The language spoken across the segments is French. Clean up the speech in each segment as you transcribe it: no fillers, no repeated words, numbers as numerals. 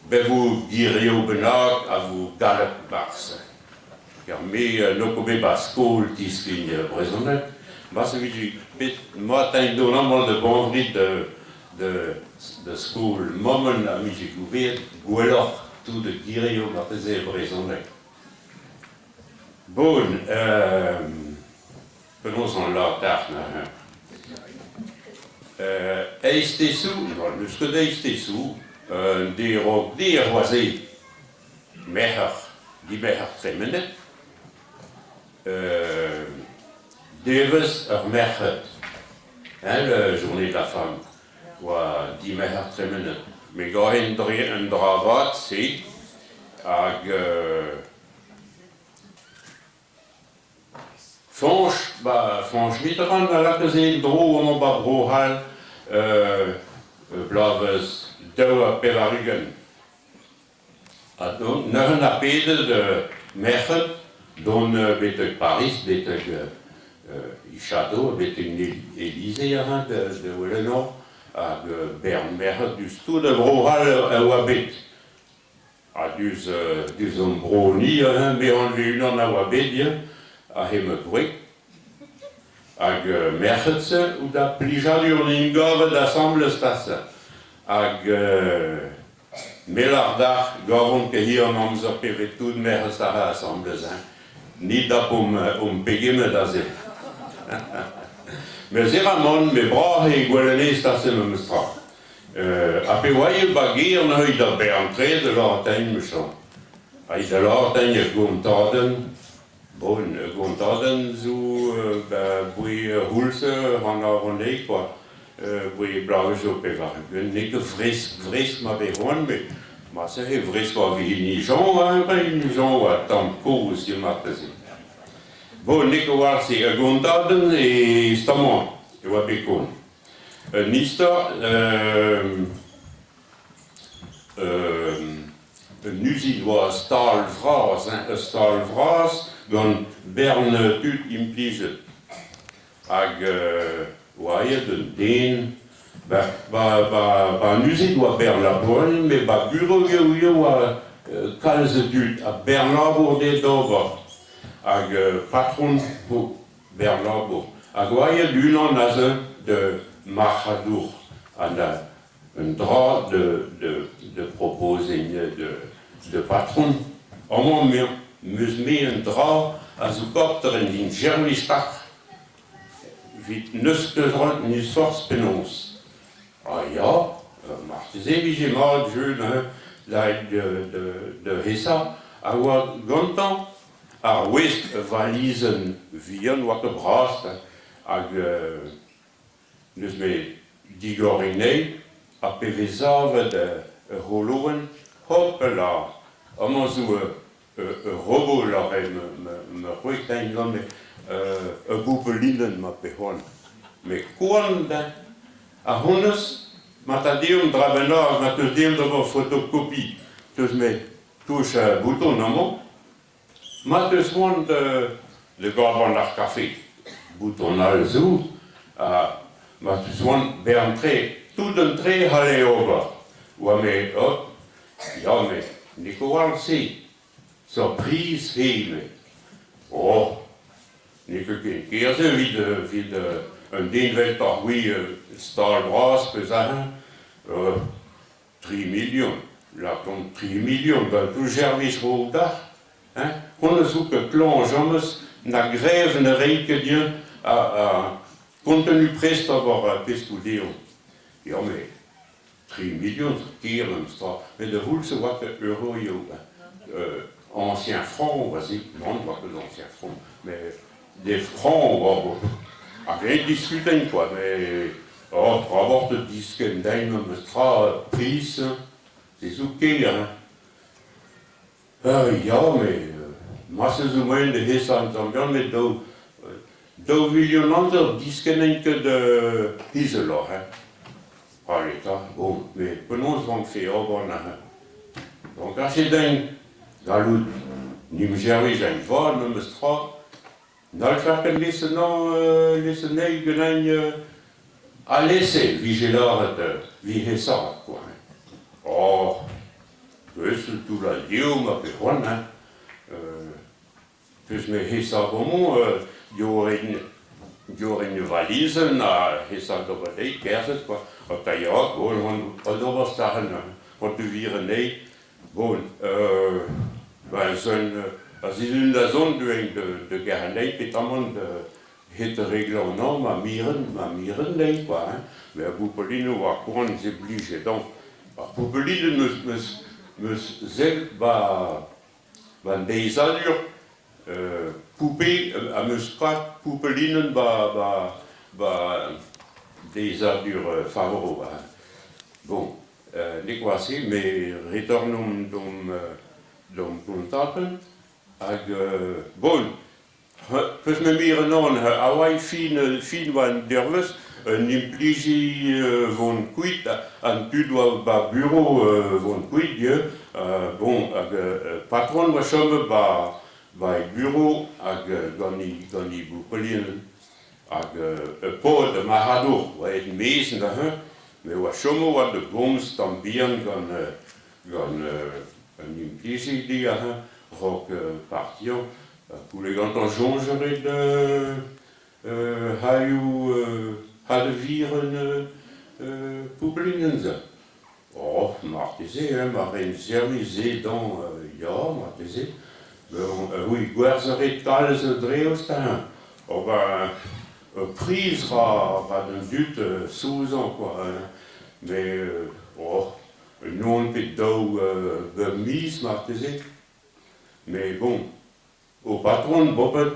ben vous direz au benag à vous galop barse. Car mais no kobe baskol tiskin brezonet. Mas moi t'as donné de bon vrit de school moment à mi j'ai couvert gouelor tout de direz au martezé brezonet. Bon, prenons en la tarte. Eistesou, nu skud eistesou, de roisé meher, di meher tremenet, deves merched, la journée de la femme, wa di meher tremenet. Mais ga un dravat, c'est, ag Fonch mitteran a la gezeen dro om ba brohal blaves deu a pevarugen. A don neuren a pede de merched don beteg Paris, beteg i Château, beteg Élysée a de Welenor, hag Bern merched dus tout de brohal a oa bet. A dus om broni a me an veunan a oa bet a hemme gwek, hag merchetze, ou da plijadur n'ingove d'assemble stassa. Hag melardar gavon ke hi an amzer pevet tout merchetze a assemble zin. Ni dap pegeme da zep. Me zeramon, me bra e gwelene stassa me mestra. A pe oaie bagir na hui da beantre de l'ortein mechon. A de l'ortein e gontaden, bon, gontaden zo boi hulse han a ronde, quoi. Boi blauwe zo pevarugen. Neke vrisk ma behon, ma se he vrisk a vi ni jan, ni jan a tam kouz je martezi. Bon, neke war se gontaden e stamon, e oa bekon. Nista, nu doa stal vras, gant bern tut implizet. Hag oaie den den, nu doa bern la bonne, me ba guro eo a kalze tut, a bern labour de dover. Hag patron po bern labour. Hag oaie d'unan a ze de Machadour, un drap de proposing de patron. Allemaal meus mee un drap a zo kopter en din germistak vit neuskeuzrant ni sors penons. Ah ja, marteze vije mat jeun de hesa, a oa gantan ar west valizen vian oa ke brast hag neus me digorinei a pevezavet holoen hopela. Amman zo robo la me roektein gant me boupelinden ma pehon. Me koan da a honnes mat a deom drabenar mat eus deom d'ober fotokopi teus me touche bouton amman mat eus oan de gaban ar kafe. Bouton al zo ma tu soan bern tre, tout un tre hale over. Oa me, ja me, niko war se, surprise heme. Oh, niko ken kerze vid un denvet ar oui stal bras peus ahen, 3 millions. La kont 3 millions, ben tout gervis ro dar. Kon eus ouk klon jammes na grev ne reike dien contenu prest avoir pestudeo. Ja, mais 3 millions keren stra. Mais de vous se voit que euro yo. Ancien franc, vas-y, non, on voit que l'ancien franc. Mais des francs, a rien discuté, quoi. Mais, rapport de disque d'un stra prise, c'est ok, hein. Ja, mais, moi, c'est au moins de hessan, mais do million ander diskenenke de Hiselor, hein. Ah, l'état, bon, mais penons vont faire au na. Donc, à chez d'un galoud, ni me gérer, j'ai une voix, me mestra. Dans le faire que les senneil, genagne, à laisser, vigilar de vigesar, quoi. Oh, c'est tout la Dieu, ma péronne, hein. Puis me hesa bon, il y aurait une valise, na hesa dobadei, kerset, quoi. Und da ja, bon, und was sagen, und du viren nee, bon, als is in de zon de garantie, petamment het règle non, ma miren nee, quoi. Mais Poupeline va courir, c'est obligé. Donc, Poupeline me zèle, van deze allure, poupée, à me scrat, Poupelinen, des allures favorables. Bon, les quasi, mais retournons dans Puntapen. Bon, dus me miren non, Hawaii fin van derves, n'implici von quit, en tu dois ba bureau von quit, bon, patron va chambre ba bureau, gani Poupelinen. Pot de Mahador, waar het meesten daar, maar wat zomaar wat de boms dan bien gaan een implicie die gaan ook partir pour les grands jongeries de hadden vieren Poupelinen ze. Oh, maar te zeggen, maar een service dan ja, maar te zeggen, oui, guerzerit alles dreeuws daar, prise va d'un but sous ans, quoi. Mais, non, peut de mise, martisé. Mais bon, au patron, Bobet,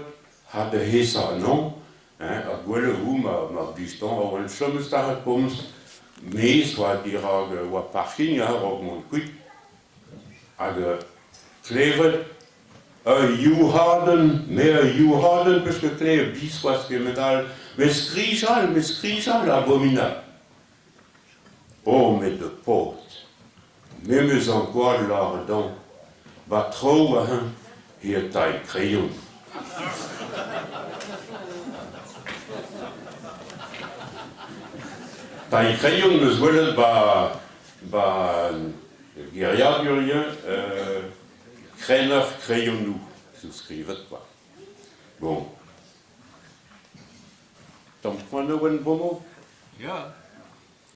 a de hesa, non? A gwelle vous, ma biston, a un chumstar comes, mais soit dire, wa parking, rog mon quid, a klevet. Juharden, mehr Juharden, parce que Claire bis was que métal, mais scrichal, abominable. Oh, mais de potes, même encore là-dedans, va trop, hein, hier taille crayon. Taille crayon, me zwelle, guérilla du rien, Crainer, crayons-nous, souscrivez quoi. Bon. T'en prends un bon mot? Ja.